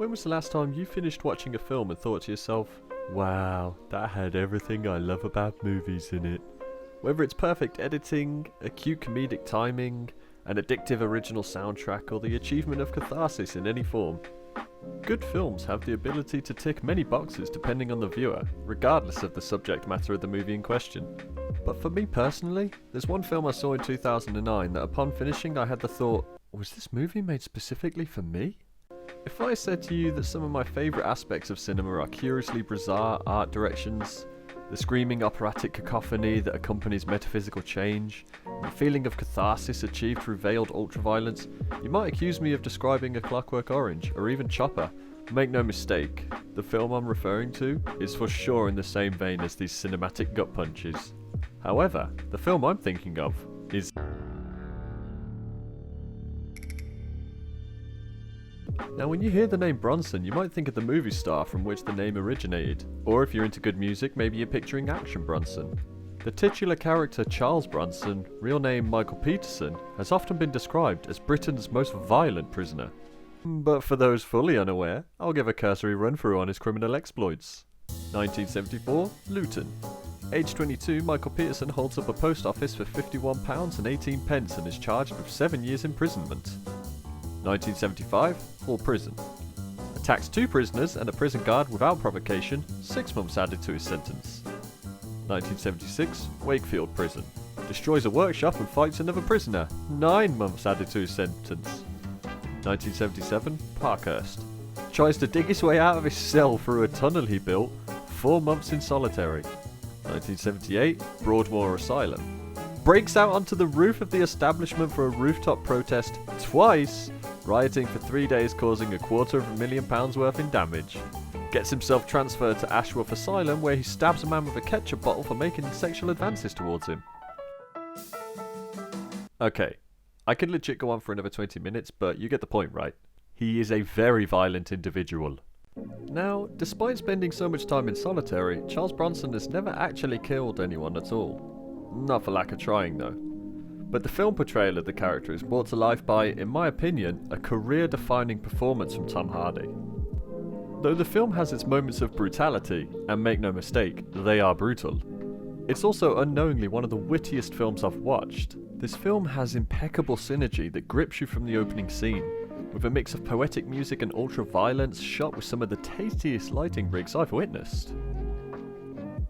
When was the last time you finished watching a film and thought to yourself, wow, that had everything I love about movies in it? Whether it's perfect editing, acute comedic timing, an addictive original soundtrack, or the achievement of catharsis in any form. Good films have the ability to tick many boxes depending on the viewer, regardless of the subject matter of the movie in question. But for me personally, there's one film I saw in 2009 that upon finishing I had the thought, was this movie made specifically for me? If I said to you that some of my favourite aspects of cinema are curiously bizarre art directions, the screaming operatic cacophony that accompanies metaphysical change, and the feeling of catharsis achieved through veiled ultraviolence, you might accuse me of describing A Clockwork Orange, or even Chopper. Make no mistake, the film I'm referring to is for sure in the same vein as these cinematic gut punches. However, the film I'm thinking of is... Now when you hear the name Bronson, you might think of the movie star from which the name originated, or if you're into good music, maybe you're picturing Action Bronson. The titular character Charles Bronson, real name Michael Peterson, has often been described as Britain's most violent prisoner. But for those fully unaware, I'll give a cursory run through on his criminal exploits. 1974, Luton. Age 22, Michael Peterson holds up a post office for £51 and 18 pence and is charged with 7 years imprisonment. 1975, Hall Prison. Attacks 2 prisoners and a prison guard without provocation, 6 months added to his sentence. 1976, Wakefield Prison. Destroys a workshop and fights another prisoner, 9 months added to his sentence. 1977, Parkhurst. Tries to dig his way out of his cell through a tunnel he built, 4 months in solitary. 1978, Broadmoor Asylum. Breaks out onto the roof of the establishment for a rooftop protest twice, rioting for 3 days causing £250,000 worth in damage. Gets himself transferred to Ashworth Asylum where he stabs a man with a ketchup bottle for making sexual advances towards him. Okay, I could legit go on for another 20 minutes, but you get the point, right? He is a very violent individual. Now, despite spending so much time in solitary, Charles Bronson has never actually killed anyone at all. Not for lack of trying though. But the film portrayal of the character is brought to life by, in my opinion, a career-defining performance from Tom Hardy. Though the film has its moments of brutality, and make no mistake, they are brutal, it's also unknowingly one of the wittiest films I've watched. This film has impeccable synergy that grips you from the opening scene, with a mix of poetic music and ultra-violence shot with some of the tastiest lighting rigs I've witnessed.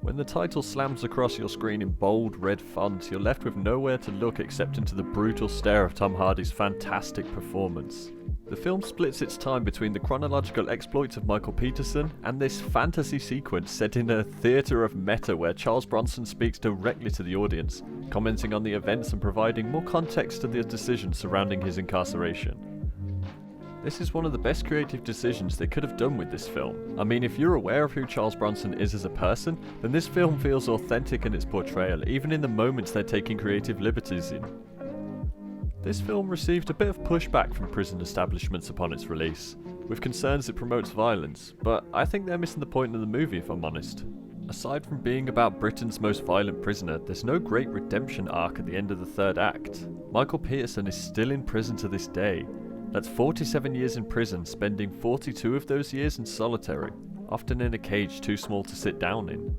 When the title slams across your screen in bold red font, you're left with nowhere to look except into the brutal stare of Tom Hardy's fantastic performance. The film splits its time between the chronological exploits of Michael Peterson and this fantasy sequence set in a theatre of meta where Charles Bronson speaks directly to the audience, commenting on the events and providing more context to the decisions surrounding his incarceration. This is one of the best creative decisions they could have done with this film. I mean, if you're aware of who Charles Bronson is as a person, then this film feels authentic in its portrayal, even in the moments they're taking creative liberties in. This film received a bit of pushback from prison establishments upon its release, with concerns it promotes violence, but I think they're missing the point of the movie if I'm honest. Aside from being about Britain's most violent prisoner, there's no great redemption arc at the end of the third act. Michael Peterson is still in prison to this day. That's 47 years in prison, spending 42 of those years in solitary, often in a cage too small to sit down in.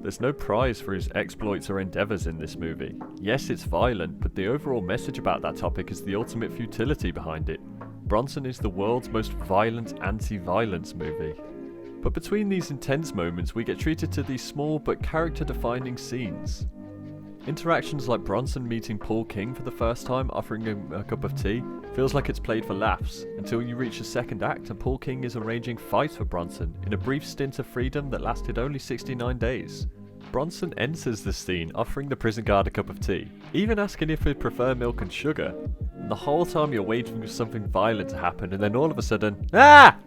There's no prize for his exploits or endeavours in this movie. Yes, it's violent, but the overall message about that topic is the ultimate futility behind it. Bronson is the world's most violent anti-violence movie. But between these intense moments, we get treated to these small but character-defining scenes. Interactions like Bronson meeting Paul King for the first time, offering him a cup of tea, feels like it's played for laughs, until you reach the second act and Paul King is arranging fights for Bronson in a brief stint of freedom that lasted only 69 days. Bronson enters the scene offering the prison guard a cup of tea, even asking if he'd prefer milk and sugar. And the whole time you're waiting for something violent to happen, and then all of a sudden,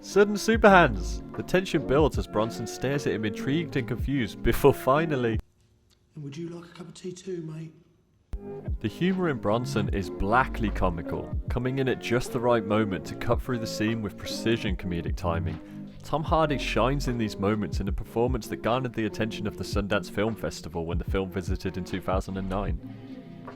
sudden super hands! The tension builds as Bronson stares at him intrigued and confused before finally... And would you like a cup of tea too, mate? The humour in Bronson is blackly comical, coming in at just the right moment to cut through the scene with precision comedic timing. Tom Hardy shines in these moments in a performance that garnered the attention of the Sundance Film Festival when the film visited in 2009.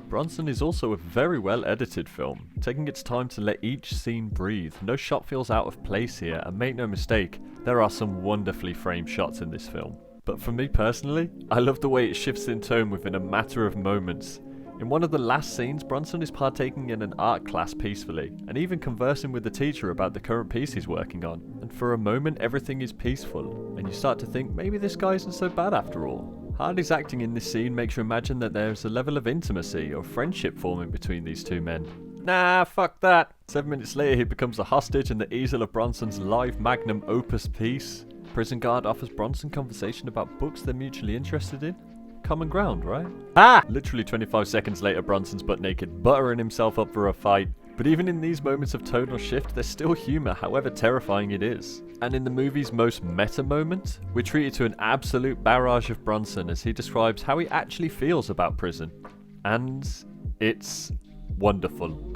Bronson is also a very well edited film, taking its time to let each scene breathe. No shot feels out of place here, and make no mistake, there are some wonderfully framed shots in this film. But for me personally, I love the way it shifts in tone within a matter of moments. In one of the last scenes, Bronson is partaking in an art class peacefully, and even conversing with the teacher about the current piece he's working on. And for a moment, everything is peaceful, and you start to think maybe this guy isn't so bad after all. Hardy's acting in this scene makes you imagine that there's a level of intimacy or friendship forming between these two men. Nah, fuck that. 7 minutes later, he becomes a hostage in the easel of Bronson's live magnum opus piece. Prison guard offers Bronson conversation about books they're mutually interested in. Common ground, right? Ah! Literally 25 seconds later, Bronson's butt naked, buttering himself up for a fight. But even in these moments of tonal shift, there's still humour, however terrifying it is. And in the movie's most meta moment, we're treated to an absolute barrage of Bronson as he describes how he actually feels about prison. And it's wonderful.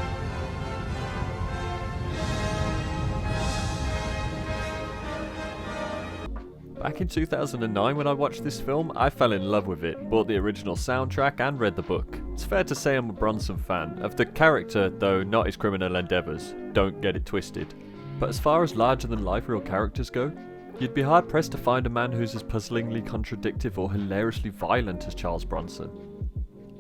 Back in 2009 when I watched this film, I fell in love with it, bought the original soundtrack and read the book. It's fair to say I'm a Bronson fan, of the character though not his criminal endeavours, don't get it twisted. But as far as larger than life real characters go, you'd be hard pressed to find a man who's as puzzlingly contradictive or hilariously violent as Charles Bronson.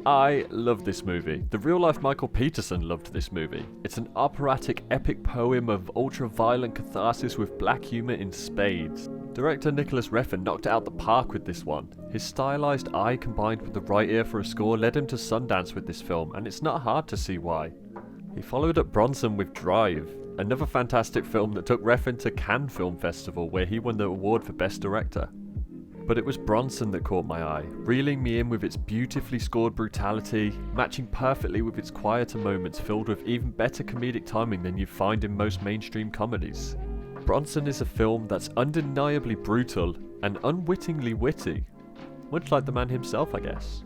I love this movie. The real-life Michael Peterson loved this movie. It's an operatic epic poem of ultra-violent catharsis with black humour in spades. Director Nicolas Refn knocked it out the park with this one. His stylized eye combined with the right ear for a score led him to Sundance with this film, and it's not hard to see why. He followed up Bronson with Drive, another fantastic film that took Refn to Cannes Film Festival where he won the award for Best Director. But it was Bronson that caught my eye, reeling me in with its beautifully scored brutality, matching perfectly with its quieter moments filled with even better comedic timing than you find in most mainstream comedies. Bronson is a film that's undeniably brutal and unwittingly witty, much like the man himself, I guess.